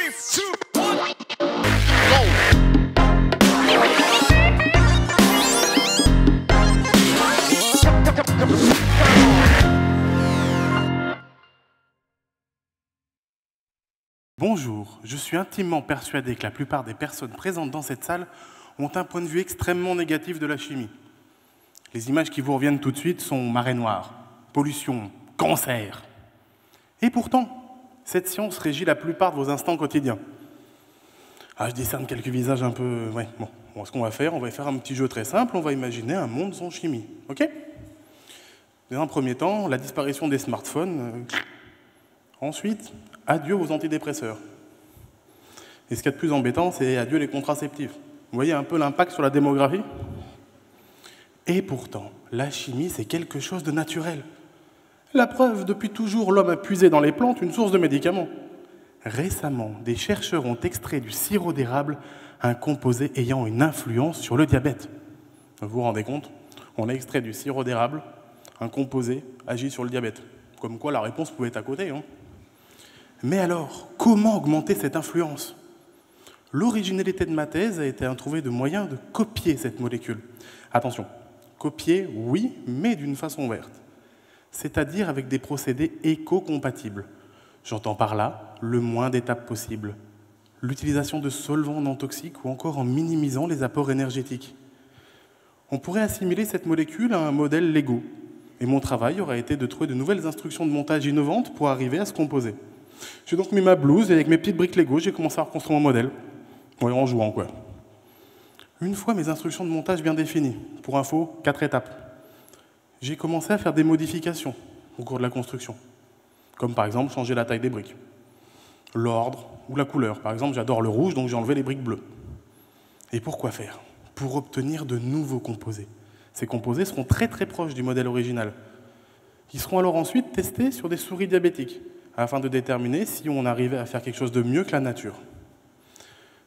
2, 1, go! Bonjour, je suis intimement persuadé que la plupart des personnes présentes dans cette salle ont un point de vue extrêmement négatif de la chimie. Les images qui vous reviennent tout de suite sont marée noire, pollution, cancer. Et pourtant, cette science régit la plupart de vos instants quotidiens. Ah, je discerne quelques visages un peu... Ouais, bon, ce qu'on va faire, on va faire un petit jeu très simple, on va imaginer un monde sans chimie, ok? Dans un premier temps, la disparition des smartphones. Ensuite, adieu aux antidépresseurs. Et ce qu'il y a de plus embêtant, c'est adieu les contraceptifs. Vous voyez un peu l'impact sur la démographie? Et pourtant, la chimie, c'est quelque chose de naturel. La preuve, depuis toujours, l'homme a puisé dans les plantes une source de médicaments. Récemment, des chercheurs ont extrait du sirop d'érable un composé ayant une influence sur le diabète. Vous vous rendez compte? On a extrait du sirop d'érable, un composé agit sur le diabète. Comme quoi, la réponse pouvait être à côté, hein. Mais alors, comment augmenter cette influence? L'originalité de ma thèse a été à trouver de moyens de copier cette molécule. Attention, copier, oui, mais d'une façon verte. C'est-à-dire avec des procédés éco-compatibles. J'entends par là le moins d'étapes possible. L'utilisation de solvants non toxiques ou encore en minimisant les apports énergétiques. On pourrait assimiler cette molécule à un modèle Lego. Et mon travail aurait été de trouver de nouvelles instructions de montage innovantes pour arriver à ce composé. J'ai donc mis ma blouse et avec mes petites briques Lego, j'ai commencé à reconstruire mon modèle. Ouais, en jouant, quoi. Une fois mes instructions de montage bien définies, pour info, 4 étapes, j'ai commencé à faire des modifications au cours de la construction. Comme par exemple changer la taille des briques, l'ordre ou la couleur. Par exemple, j'adore le rouge, donc j'ai enlevé les briques bleues. Et pourquoi faire? Pour obtenir de nouveaux composés. Ces composés seront très très proches du modèle original. Ils seront alors ensuite testés sur des souris diabétiques, afin de déterminer si on arrivait à faire quelque chose de mieux que la nature.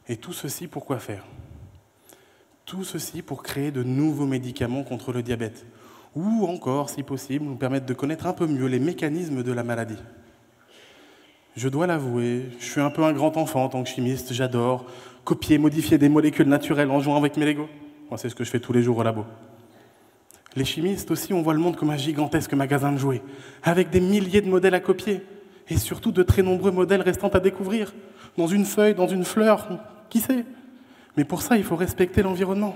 Et tout ceci, pourquoi faire? Tout ceci pour créer de nouveaux médicaments contre le diabète, ou encore, si possible, nous permettre de connaître un peu mieux les mécanismes de la maladie. Je dois l'avouer, je suis un peu un grand enfant en tant que chimiste, j'adore copier, modifier des molécules naturelles en jouant avec mes Legos. Moi, c'est ce que je fais tous les jours au labo. Les chimistes aussi, on voit le monde comme un gigantesque magasin de jouets, avec des milliers de modèles à copier, et surtout de très nombreux modèles restants à découvrir, dans une feuille, dans une fleur, qui sait? Mais pour ça, il faut respecter l'environnement.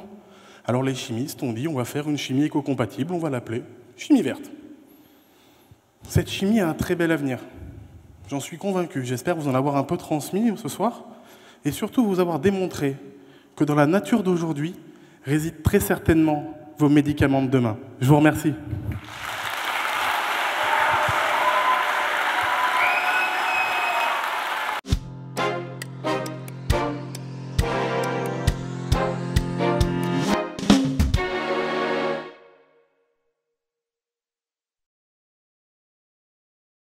Alors les chimistes ont dit, on va faire une chimie éco-compatible, on va l'appeler chimie verte. Cette chimie a un très bel avenir. J'en suis convaincu, j'espère vous en avoir un peu transmis ce soir, et surtout vous avoir démontré que dans la nature d'aujourd'hui résident très certainement vos médicaments de demain. Je vous remercie.